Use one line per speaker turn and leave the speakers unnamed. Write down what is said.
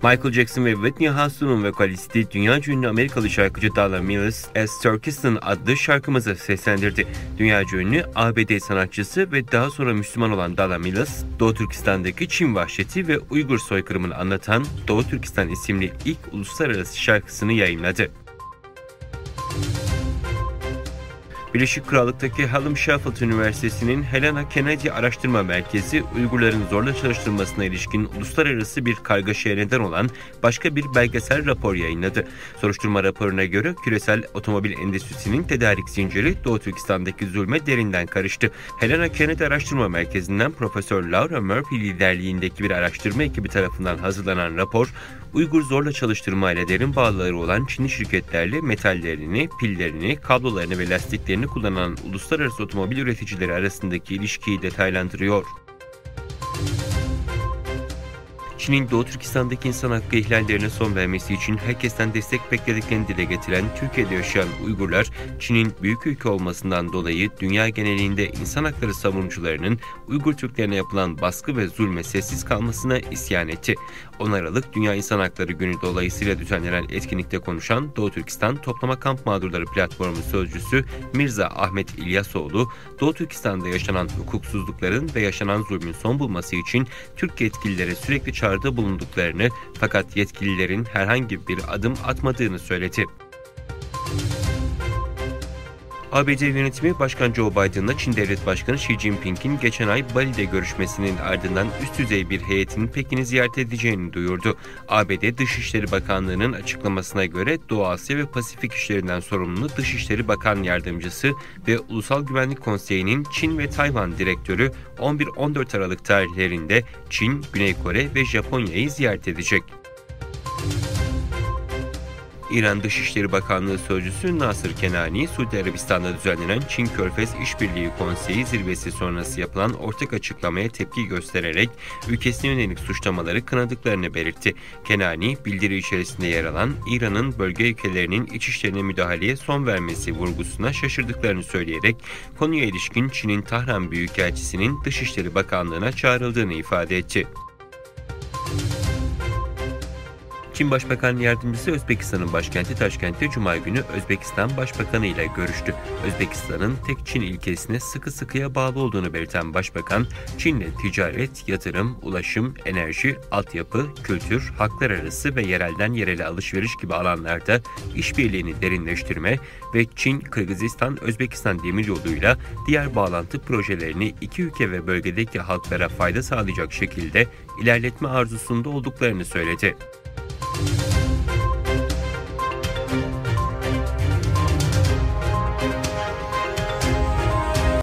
Michael Jackson ve Whitney Houston'un vokalisti dünyaca ünlü Amerikalı şarkıcı Dalla Mills, As Turkistan adlı şarkımızı seslendirdi. Dünyaca ünlü ABD sanatçısı ve daha sonra Müslüman olan Dalla Mills, Doğu Türkistan'daki Çin vahşeti ve Uygur soykırımını anlatan Doğu Türkistan isimli ilk uluslararası şarkısını yayınladı. Birleşik Krallık'taki Hallam Sheffield Üniversitesi'nin Helena Kennedy Araştırma Merkezi, Uygurların zorla çalıştırılmasına ilişkin uluslararası bir kargaşaya neden olan başka bir belgesel rapor yayınladı. Soruşturma raporuna göre küresel otomobil endüstrisinin tedarik zinciri Doğu Türkistan'daki zulme derinden karıştı. Helena Kennedy Araştırma Merkezi'nden Profesör Laura Murphy liderliğindeki bir araştırma ekibi tarafından hazırlanan rapor, Uygur zorla çalıştırma ile derin bağları olan Çinli şirketlerle metallerini, pillerini, kablolarını ve lastiklerini kullanan uluslararası otomobil üreticileri arasındaki ilişkiyi detaylandırıyor. Çin'in Doğu Türkistan'daki insan hakkı ihlallerine son vermesi için herkesten destek beklediklerini dile getiren Türkiye'de yaşayan Uygurlar, Çin'in büyük ülke olmasından dolayı dünya genelinde insan hakları savunucularının Uygur Türklerine yapılan baskı ve zulme sessiz kalmasına isyan etti. 10 Aralık Dünya İnsan Hakları Günü dolayısıyla düzenlenen etkinlikte konuşan Doğu Türkistan Toplama Kamp Mağdurları Platformu Sözcüsü Mirza Ahmet İlyasoğlu, Doğu Türkistan'da yaşanan hukuksuzlukların ve yaşanan zulmün son bulması için Türk yetkililere sürekli çağrıda bulunduklarını, fakat yetkililerin herhangi bir adım atmadığını söyledi. ABD yönetimi Başkan Joe Biden'la Çin Devlet Başkanı Xi Jinping'in geçen ay Bali'de görüşmesinin ardından üst düzey bir heyetinin Pekin'i ziyaret edeceğini duyurdu. ABD Dışişleri Bakanlığı'nın açıklamasına göre Doğu Asya ve Pasifik işlerinden sorumlu Dışişleri Bakan Yardımcısı ve Ulusal Güvenlik Konseyi'nin Çin ve Tayvan Direktörü 11-14 Aralık tarihlerinde Çin, Güney Kore ve Japonya'yı ziyaret edecek. İran Dışişleri Bakanlığı Sözcüsü Nasır Kenani, Suudi Arabistan'da düzenlenen Çin Körfez İşbirliği Konseyi zirvesi sonrası yapılan ortak açıklamaya tepki göstererek ülkesine yönelik suçlamaları kınadıklarını belirtti. Kenani, bildiri içerisinde yer alan İran'ın bölge ülkelerinin iç işlerine müdahaleye son vermesi vurgusuna şaşırdıklarını söyleyerek konuya ilişkin Çin'in Tahran Büyükelçisi'nin Dışişleri Bakanlığı'na çağrıldığını ifade etti. Çin Başbakan Yardımcısı Özbekistan'ın başkenti Taşkent'te Cuma günü Özbekistan Başbakanı ile görüştü. Özbekistan'ın tek Çin ilkesine sıkı sıkıya bağlı olduğunu belirten Başbakan, Çin'le ticaret, yatırım, ulaşım, enerji, altyapı, kültür, haklar arası ve yerelden yerele alışveriş gibi alanlarda işbirliğini derinleştirme ve Çin-Kırgızistan-Özbekistan demiryoluyla diğer bağlantı projelerini iki ülke ve bölgedeki halklara fayda sağlayacak şekilde ilerletme arzusunda olduklarını söyledi.